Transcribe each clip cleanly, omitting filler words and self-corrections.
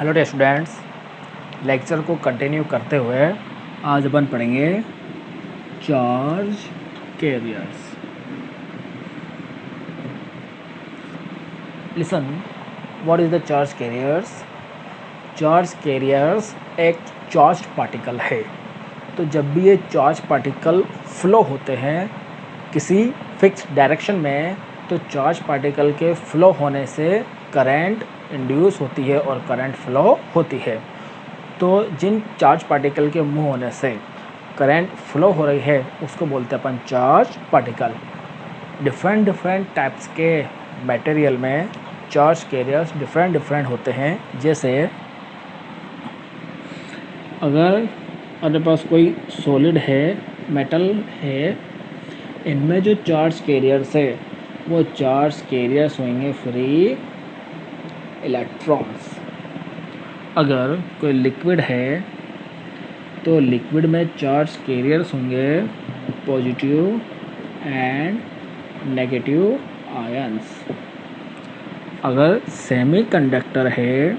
Hello dear students, lecture को continue करते हुए आज अपन पढ़ेंगे charge carriers. Listen, what is the charge carriers? Charge carriers एक चार्ज पार्टिकल है। तो जब भी ये चार्ज पार्टिकल फ्लो होते हैं किसी फिक्स डायरेक्शन में, तो चार्ज पार्टिकल के फ्लो होने से करंट इंड्यूस होती है और करंट फ्लो होती है। तो जिन चार्ज पार्टिकल के मूव होने से करंट फ्लो हो रही है उसको बोलते हैं अपन चार्ज पार्टिकल। डिफरेंट टाइप्स के मटेरियल में चार्ज कैरियर्स डिफरेंट होते हैं। जैसे अगर अपने पास कोई सॉलिड है, मेटल है, इनमें जो चार्ज कैरियर्स है वो चार्ज कैरियर्स होंगे फ्री इलेक्ट्रॉन्स। अगर कोई लिक्विड है तो लिक्विड में चार्ज कैरियर्स होंगे पॉजिटिव एंड नेगेटिव आयंस। अगर सेमीकंडक्टर है,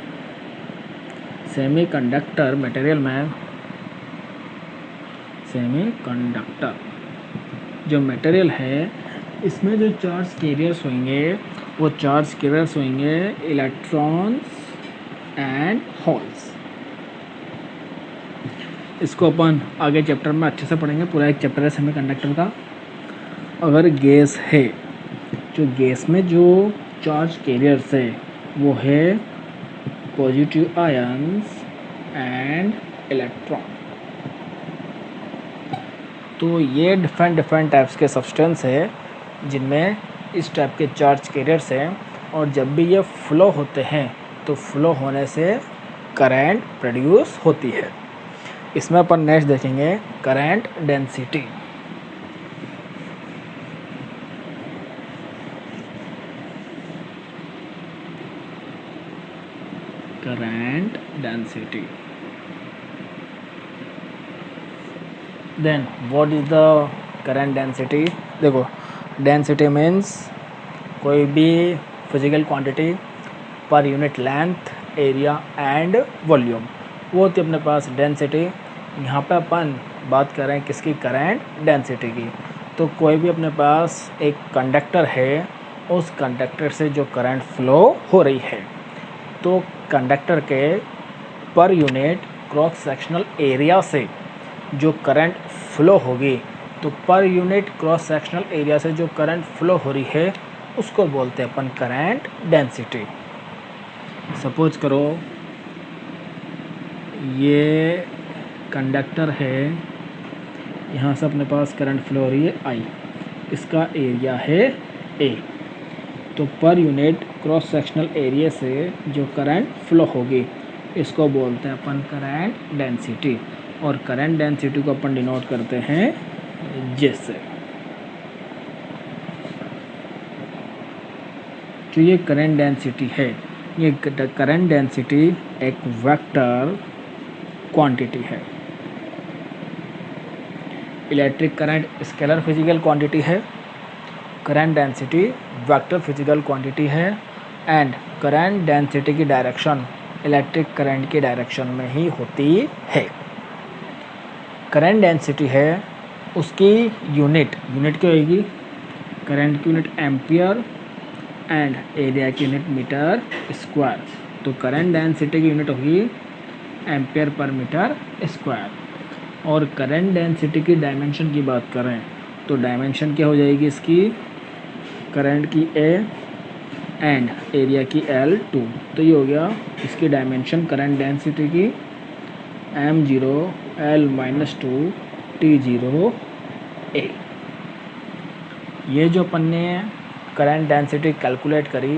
सेमीकंडक्टर मटेरियल में सेमीकंडक्टर जो मटेरियल है इसमें जो चार्ज कैरियर्स होंगे वो चार्ज कैरियर्स होंगे इलेक्ट्रॉन्स एंड होल्स। इसको अपन आगे चैप्टर में अच्छे से पढ़ेंगे, पूरा एक चैप्टर है सेमीकंडक्टर का। अगर गैस है, जो गैस में जो चार्ज कैरियर्स है वो है पॉजिटिव आयंस एंड इलेक्ट्रॉन। तो ये डिफरेंट टाइप्स के सब्सटेंस है जिनमें इस टाइप के चार्ज कैरियर्स हैं, और जब भी ये फ्लो होते हैं तो फ्लो होने से करंट प्रोड्यूस होती है। इसमें अपन नेक्स्ट देखेंगे current density. Current density. Then what is the current density? देखो, डेंसिटी मीन्स कोई भी physical quantity per unit length, area and volume, वो होती है अपने पास डेंसिटी। यहाँ पे अपन बात कर रहे हैं किसकी? करंट डेंसिटी की। तो कोई भी अपने पास एक कंडक्टर है, उस कंडक्टर से जो करंट फ्लो हो रही है, तो कंडक्टर के per unit cross sectional area से जो करंट फ्लो होगी, तो per unit cross sectional area से जो करंट फ्लो हो रही है उसको बोलते हैं अपन करंट डेंसिटी। सपोज करो ये कंडक्टर है, यहाँ से अपने पास करंट फ्लो हो रही है आई, इसका एरिया है ए। तो per unit cross sectional area से जो करंट फ्लो होगी इसको बोलते हैं अपन करंट डेंसिटी, और करंट डेंसिटी को अपन डिनोट करते हैं जैसे। जो ये करंट डेंसिटी है, ये करंट डेंसिटी एक वेक्टर क्वांटिटी है। Electric current scalar physical quantity है, current density vector physical quantity है, एंड करंट डेंसिटी की डायरेक्शन इलेक्ट्रिक करंट की डायरेक्शन में ही होती है। करंट डेंसिटी है, उसकी यूनिट क्या होगी? करंट की यूनिट एम्पियर एंड एरिया की यूनिट मीटर स्क्वायर। तो करंट डेंसिटी की यूनिट होगी एम्पियर पर मीटर स्क्वायर। और करंट डेंसिटी की डायमेंशन की बात करें तो डायमेंशन क्या हो जाएगी इसकी? करंट की ए एंड एरिया की L2। तो ये हो गया इसकी डायमेंशन करंट डेंसिटी की M0 L-2 T0 A। ये जो अपन ने करंट डेंसिटी कैलकुलेट करी,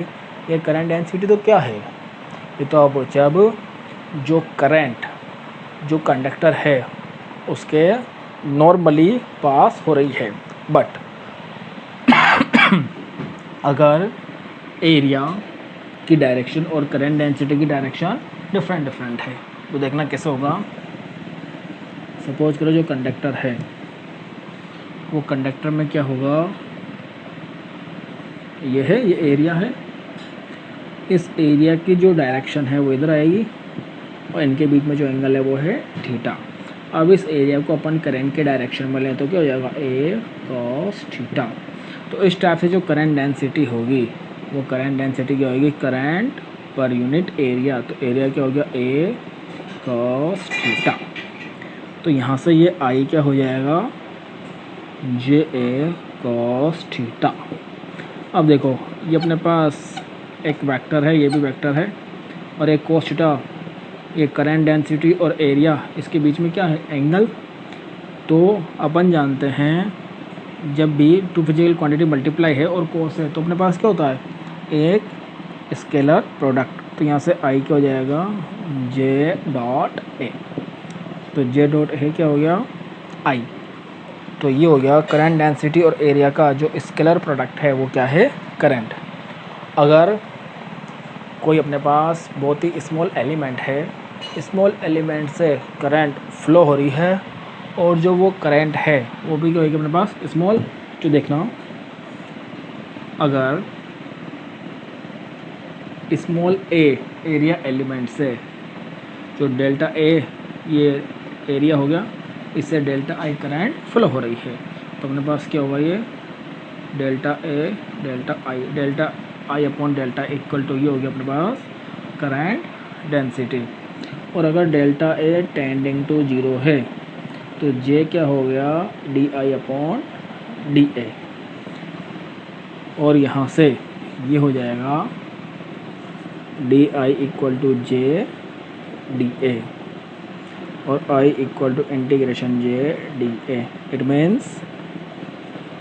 ये करंट डेंसिटी तो क्या है? ये तो अब जब जो करंट जो कंडक्टर है उसके नॉर्मली पास हो रही है, बट अगर एरिया की डायरेक्शन और करंट डेंसिटी की डायरेक्शन डिफरेंट है तो देखना कैसे होगा। सपोज करो जो कंडक्टर है वो कंडक्टर में क्या होगा? ये है, ये एरिया है, इस एरिया की जो डायरेक्शन है वो इधर आएगी और इनके बीच में जो एंगल है वो है थीटा। अब इस एरिया को अपन करंट के डायरेक्शन में लें तो क्या हो जाएगा, ए कॉस थीटा। तो इस टाइप से जो करंट डेंसिटी होगी वो करंट डेंसिटी क्या होगी, करंट पर यूनिट एरिया। तो एरिया क्या हो गया, ए कॉस थीटा। तो यहाँ से ये आई क्या हो जाएगा, जे ए कॉस थीटा। अब देखो ये अपने पास एक वेक्टर है, ये भी वेक्टर है, और एक कॉस थीटा, ये करंट डेंसिटी और एरिया, इसके बीच में क्या है, एंगल। तो अपन जानते हैं जब भी टू फिजिकल क्वांटिटी मल्टीप्लाई है और कॉस है तो अपने पास क्या होता है, एक स्केलर प्रोडक्ट। तो यहाँ से आई क्या हो जाएगा, जे डॉट ए। तो जे डॉट ए क्या हो गया, आई। तो ये हो गया करंट डेंसिटी और एरिया का जो स्केलर प्रोडक्ट है वो क्या है, करंट। अगर कोई अपने पास बहुत ही स्मॉल एलिमेंट है, स्मॉल एलिमेंट से करंट फ्लो हो रही है और जो वो करंट है वो भी क्या होगी अपने पास स्मॉल। जो देखना, अगर स्मॉल ए एरिया एलिमेंट से जो डेल्टा ए ये एरिया हो गया, इससे डेल्टा आई करंट फ्लो हो रही है, तो अपने पास क्या होगा, ये delta A delta I upon delta equal to ये हो गया अपने पास करंट डेंसिटी। और अगर डेल्टा ए टेंडिंग टू 0 है तो जे क्या हो गया, D I upon D A. और यहाँ से ये हो जाएगा D I equal to J D A और I equal to integration J D A. It means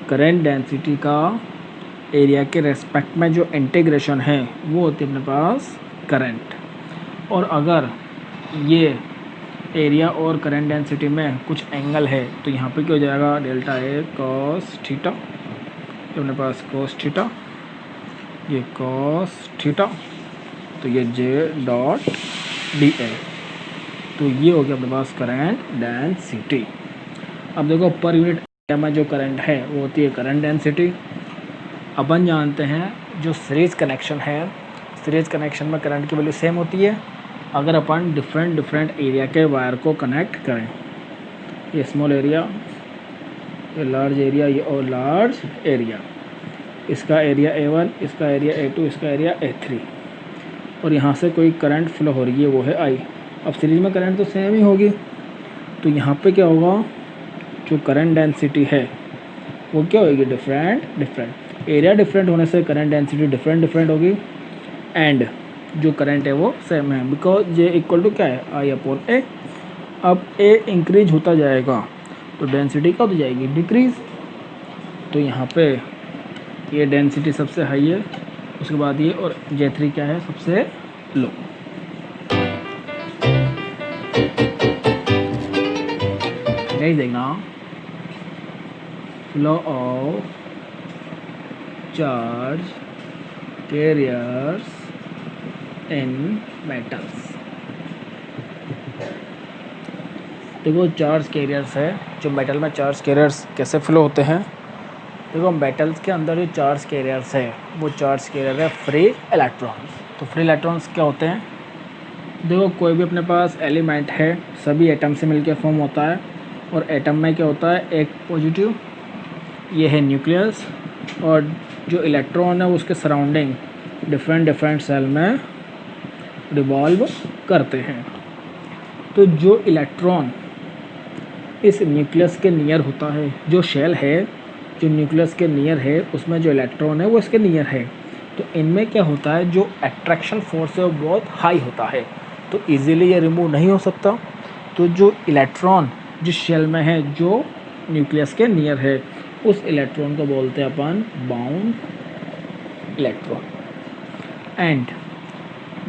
current density का एरिया के रेस्पेक्ट में जो इंटीग्रेशन है वो होती है अपने पास करंट। और अगर ये एरिया और करंट डेंसिटी में कुछ एंगल है तो यहाँ पे क्या हो जाएगा, डेल्टा ए कॉस थीटा, तो अपने पास कॉस थीटा, ये कॉस थीटा, तो ये जे डॉट डी ए। तो ये हो गया अपने पास करंट डेंसिटी। अब देखो पर यूनिट एरिया में जो करंट है वो होती है करंट डेंसिटी। अपन जानते हैं जो सीरीज कनेक्शन है, सीरीज कनेक्शन में करंट की वैल्यू सेम होती है। अगर अपन डिफरेंट एरिया के वायर को कनेक्ट करें, ये स्मॉल एरिया, ये लार्ज एरिया, ये और लार्ज एरिया, इसका एरिया A1, इसका एरिया A2, इसका एरिया A3, और यहाँ से कोई करंट फ्लो हो रही है वो है I। अब सीरीज में करंट तो सेम ही होगी, तो यहाँ पे क्या होगा, जो करंट डेंसिटी है वो क्या होगी, डिफरेंट। एरिया डिफरेंट होने से करंट डेंसिटी डिफरेंट होगी, एंड जो करंट है वो सेम है, बिकॉज जे इक्वल टू क्या है, आई अपॉन ए। अब ए इंक्रीज होता जाएगा तो डेंसिटी क्या हो जाएगी, डिक्रीज। तो यहाँ पे ये डेंसिटी सबसे हाई है, उसके बाद ये, और J3 क्या है, सबसे लो। यही देखना, flow of charge carriers in metals. देखो चार्ज कैरियर्स है, जो मेटल में चार्ज कैरियर्स कैसे फ्लो होते हैं। देखो मेटल्स के अंदर जो चार्ज कैरियर्स है वो चार्ज कैरियर है फ्री इलेक्ट्रॉन्स। तो फ्री इलेक्ट्रॉन्स क्या होते हैं, देखो कोई भी अपने पास एलिमेंट है सभी एटम से मिलकर फॉर्म होता है, और एटम में क्या होता है, एक पॉजिटिव, ये है न्यूक्लियस, और जो इलेक्ट्रॉन है उसके सराउंडिंग डिफरेंट सेल में रिवॉल्व करते हैं। तो जो इलेक्ट्रॉन इस न्यूक्लियस के नियर होता है, जो शेल है जो न्यूक्लियस के नियर है उसमें जो इलेक्ट्रॉन है वो इसके नियर है, तो इनमें क्या होता है, जो अट्रैक्शन फोर्स है वो बहुत हाई होता है, तो इजीली ये रिमूव नहीं हो सकता। तो जो इलेक्ट्रॉन जिस शेल में है जो न्यूक्लियस के नियर है उस इलेक्ट्रॉन को बोलते हैं अपन बाउंड इलेक्ट्रॉन। एंड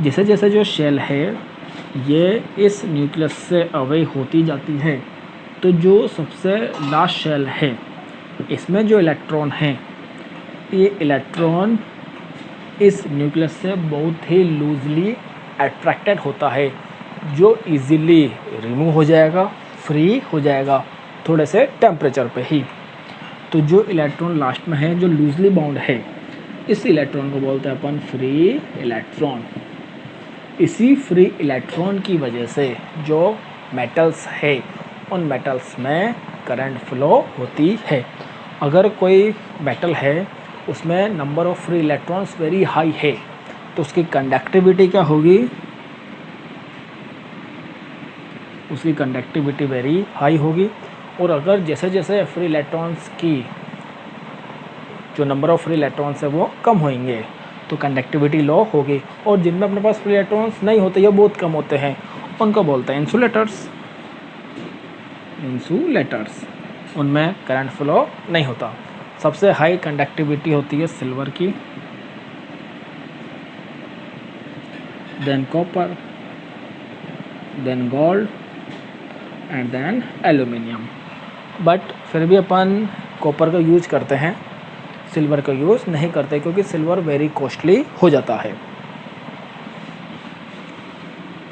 जैसे जैसे जो शेल है ये इस न्यूक्लियस से अवे होती जाती है, तो जो सबसे लास्ट शेल है इसमें जो इलेक्ट्रॉन है, ये इलेक्ट्रॉन इस न्यूक्लियस से बहुत ही लूजली अट्रैक्टेड होता है, जो इजीली रिमूव हो जाएगा, फ्री हो जाएगा थोड़े से टेम्परेचर पे ही। तो जो इलेक्ट्रॉन लास्ट में है जो लूजली बाउंड है इस इलेक्ट्रॉन को बोलते हैं अपन फ्री इलेक्ट्रॉन। इसी फ्री इलेक्ट्रॉन की वजह से जो मेटल्स है उन मेटल्स में करंट फ्लो होती है। अगर कोई मेटल है उसमें number of free electrons very high है तो उसकी कंडक्टिविटी क्या होगी, उसकी कंडक्टिविटी वेरी हाई होगी। और अगर जैसे जैसे फ्री इलेक्ट्रॉन्स की जो नंबर ऑफ फ्री इलेक्ट्रॉन्स है वो कम होंगे तो कंडक्टिविटी लो होगी। और जिनमें अपने पास फ्री इलेक्ट्रॉन्स नहीं होते या बहुत कम होते हैं उनको बोलते हैं इंसुलेटर्स। इंसुलेटर्स उनमें करंट फ्लो नहीं होता। सबसे हाई कंडक्टिविटी होती है सिल्वर की, then copper, then gold and then aluminium. But फिर भी अपन कॉपर का यूज करते हैं, सिल्वर का यूज़ नहीं करते क्योंकि सिल्वर वेरी कॉस्टली हो जाता है।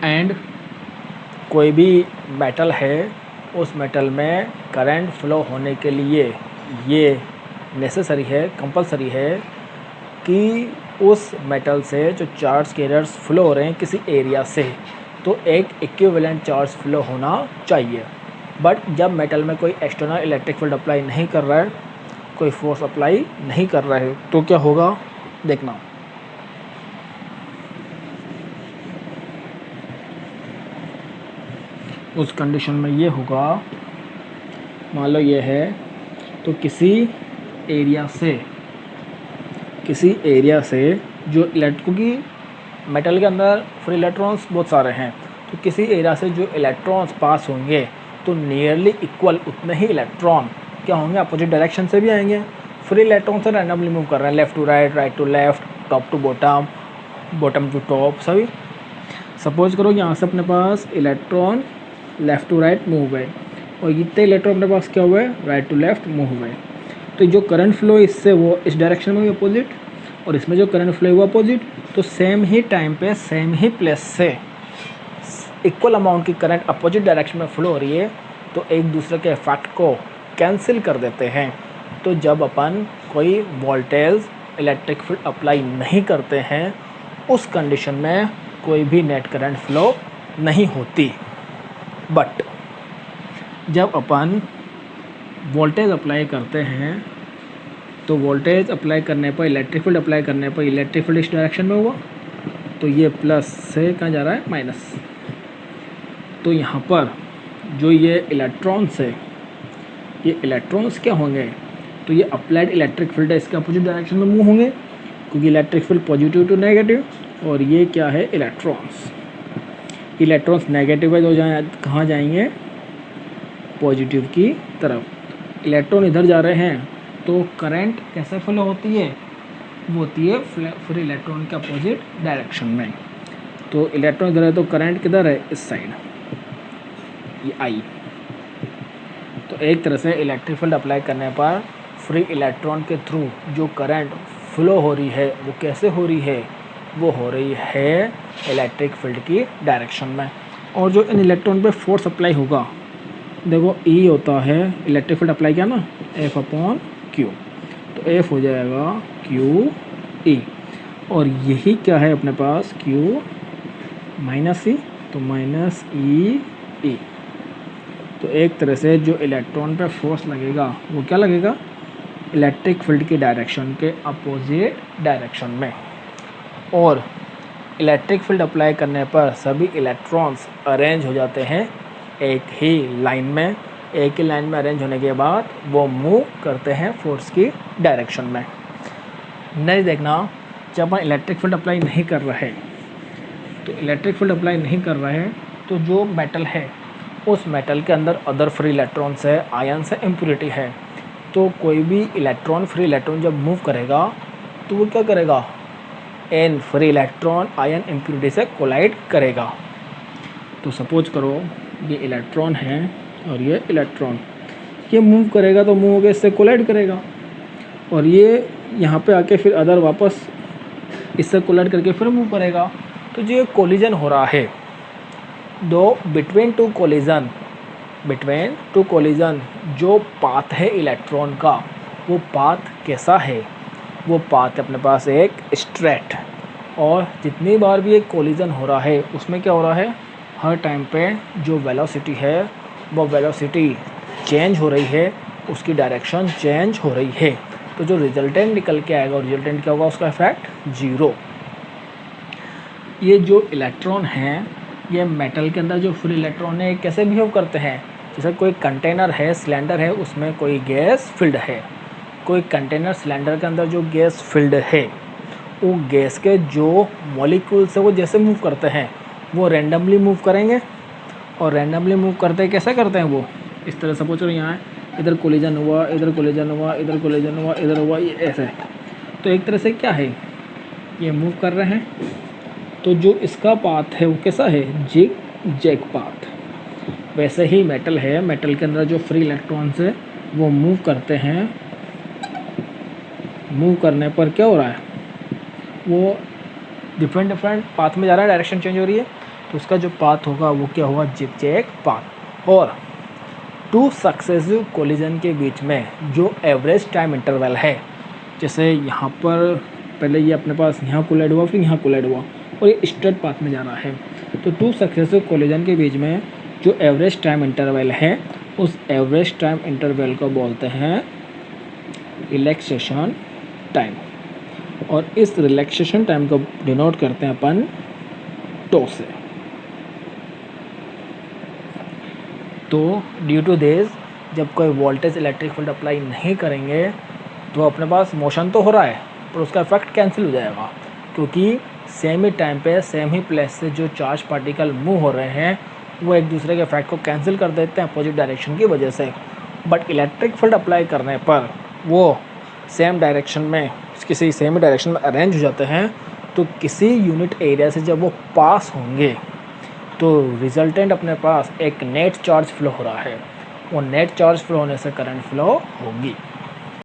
एंड कोई भी मेटल है उस मेटल में करंट फ्लो होने के लिए ये नेसेसरी है, कंपलसरी है कि उस मेटल से जो चार्ज कैरियर्स फ्लो हो रहे हैं किसी एरिया से तो एक इक्विवेलेंट चार्ज फ्लो होना चाहिए। बट जब मेटल में कोई एक्सटर्नल इलेक्ट्रिक फील्ड अप्लाई नहीं कर रहा है, कोई फोर्स अप्लाई नहीं कर रहा है तो क्या होगा देखना। उस कंडीशन में ये होगा, मान लो ये है तो किसी एरिया से जो क्योंकि मेटल के अंदर फ्री इलेक्ट्रॉन्स बहुत सारे हैं तो किसी एरिया से जो इलेक्ट्रॉन्स पास होंगे तो नियरली इक्वल उतने ही इलेक्ट्रॉन क्या होंगे, अपोजिट डायरेक्शन से भी आएंगे। फ्री इलेक्ट्रॉन से रैंडमली मूव कर रहे हैं, left to right, right to left, top to bottom, bottom to top सभी। सपोज करो यहाँ से अपने पास electron left to right move हुए और इतने इलेक्ट्रॉन अपने पास क्या हुए, राइट टू लेफ़्ट मूव हुए। तो जो करंट फ्लो इससे वो इस डायरेक्शन में अपोजिट और इसमें जो करंट फ्लो हुआ अपोजिट, तो सेम ही टाइम पे सेम ही प्लेस से इक्वल अमाउंट की करंट अपोजिट डायरेक्शन में फ्लो हो रही है तो एक दूसरे के इफेक्ट को कैंसिल कर देते हैं। तो जब अपन कोई वोल्टेज इलेक्ट्रिक फील्ड अप्लाई नहीं करते हैं उस कंडीशन में कोई भी नेट करंट फ्लो नहीं होती। बट जब अपन वोल्टेज अप्लाई करते हैं तो वोल्टेज अप्लाई करने पर, इलेक्ट्रिक फील्ड अप्लाई करने पर इलेक्ट्रिक फील्ड इस डायरेक्शन में हुआ तो ये प्लस से कहाँ जा रहा है, माइनस। तो यहाँ पर जो ये इलेक्ट्रॉन्स है, ये इलेक्ट्रॉन्स क्या होंगे, तो ये अप्लाइड इलेक्ट्रिक फील्ड है, इसके अपोजिट डायरेक्शन में मूव होंगे क्योंकि electric field positive to negative. और ये क्या है, इलेक्ट्रॉन्स नेगेटिव है तो कहाँ जाएंगे, पॉजिटिव की तरफ। इलेक्ट्रॉन इधर जा रहे हैं तो करंट कैसे फ्लो होती है, वो होती है फिर इलेक्ट्रॉन के अपोजिट डायरेक्शन में। तो इलेक्ट्रॉन इधर है तो करंट किधर है, इस साइड, ये आई। तो एक तरह से इलेक्ट्रिक फील्ड अप्लाई करने पर फ्री इलेक्ट्रॉन के थ्रू जो करंट फ्लो हो रही है वो कैसे हो रही है, वो हो रही है इलेक्ट्रिक फील्ड की डायरेक्शन में। और जो इन इलेक्ट्रॉन पे फोर्स अप्लाई होगा, देखो E होता है, इलेक्ट्रिक फील्ड अप्लाई किया ना, F/Q, तो F हो जाएगा QE। और यही क्या है अपने पास, Q माइनस E, तो माइनस E। तो एक तरह से जो इलेक्ट्रॉन पे फोर्स लगेगा वो क्या लगेगा, इलेक्ट्रिक फील्ड की डायरेक्शन के अपोजिट डायरेक्शन में। और इलेक्ट्रिक फील्ड अप्लाई करने पर सभी इलेक्ट्रॉन्स अरेंज हो जाते हैं एक ही लाइन में। एक ही लाइन में अरेंज होने के बाद वो मूव करते हैं फोर्स की डायरेक्शन में। नहीं देखना, जब अपन इलेक्ट्रिक फील्ड अप्लाई नहीं कर रहे तो जो मेटल है उस मेटल के अंदर अदर फ्री इलेक्ट्रॉन्स है, आयन्स है, इम्प्योरिटी है। तो कोई भी इलेक्ट्रॉन, फ्री इलेक्ट्रॉन जब मूव करेगा तो वो क्या करेगा, an free electron ion impurity से कोलाइड करेगा। तो सपोज करो ये इलेक्ट्रॉन है और ये इलेक्ट्रॉन, ये मूव करेगा तो मूव होकर इससे कोलाइड करेगा और ये यहाँ पे आके फिर अदर वापस इससे कोलाइड करके फिर मूव करेगा। तो जो ये कोलिजन हो रहा है, दो बिटवीन टू कोलिजन जो पाथ है इलेक्ट्रॉन का, वो पाथ कैसा है, वो पाथ अपने पास एक स्ट्रेट, और जितनी बार भी एक कोलिजन हो रहा है उसमें क्या हो रहा है, हर टाइम पे जो वेलोसिटी है वो वेलोसिटी चेंज हो रही है, उसकी डायरेक्शन चेंज हो रही है। तो जो रिजल्टेंट निकल के आएगा, और रिजल्टेंट क्या होगा, उसका इफेक्ट 0। ये जो इलेक्ट्रॉन हैं, ये मेटल के अंदर जो फ्री इलेक्ट्रॉन है कैसे बिहेव करते हैं, जैसे कोई कंटेनर है, सिलेंडर है, उसमें कोई गैस फिल्ड है, कोई कंटेनर सिलेंडर के अंदर जो गैस फिल्ड है, वो गैस के जो मॉलिक्यूल्स है वो जैसे मूव करते हैं वो रैंडमली मूव करेंगे, और रैंडमली मूव करते कैसे करते हैं वो इस तरह, सपोज करो यहाँ इधर कोलिजन हुआ, इधर कोलिजन हुआ, इधर कोलिजन हुआ, इधर हुआ, ये ऐसे। तो एक तरह से क्या है, ये मूव कर रहे हैं। तो जो इसका पाथ है वो कैसा है, जिग जैग पाथ। वैसे ही मेटल है, मेटल के अंदर जो फ्री इलेक्ट्रॉन्स है वो मूव करते हैं। मूव करने पर क्या हो रहा है, वो डिफरेंट पाथ में जा रहा है, डायरेक्शन चेंज हो रही है। तो उसका जो पाथ होगा वो क्या होगा, जिग जैग पाथ। और 2 सक्सेसिव कोलिजन के बीच में जो एवरेज टाइम इंटरवल है, जैसे यहाँ पर पहले ये अपने पास यहाँ कोलाइड हुआ, फिर यहाँ कोलाइड हुआ, और ये स्ट्रेट पाथ में जा रहा है। तो 2 सक्सेसिव कोलिजन के बीच में जो एवरेज टाइम इंटरवल है, उस एवरेज टाइम इंटरवल को बोलते हैं रिलैक्सेशन टाइम, और इस रिलैक्सेशन टाइम को डिनोट करते हैं अपन टो से। तो ड्यू टू दिस, जब कोई वोल्टेज इलेक्ट्रिक फील्ड अप्लाई नहीं करेंगे तो अपने पास मोशन तो हो रहा है पर उसका इफेक्ट कैंसिल हो जाएगा, क्योंकि सेम ही टाइम पे सेम ही प्लेस से जो चार्ज पार्टिकल मूव हो रहे हैं वो एक दूसरे के इफेक्ट को कैंसिल कर देते हैं अपोजिट डायरेक्शन की वजह से। बट इलेक्ट्रिक फील्ड अप्लाई करने पर वो सेम डायरेक्शन में, किसी सेम डायरेक्शन में अरेंज हो जाते हैं। तो किसी यूनिट एरिया से जब वो पास होंगे तो रिजल्टेंट अपने पास एक नेट चार्ज फ्लो हो रहा है, वो नेट चार्ज फ्लो होने से करंट फ्लो होगी।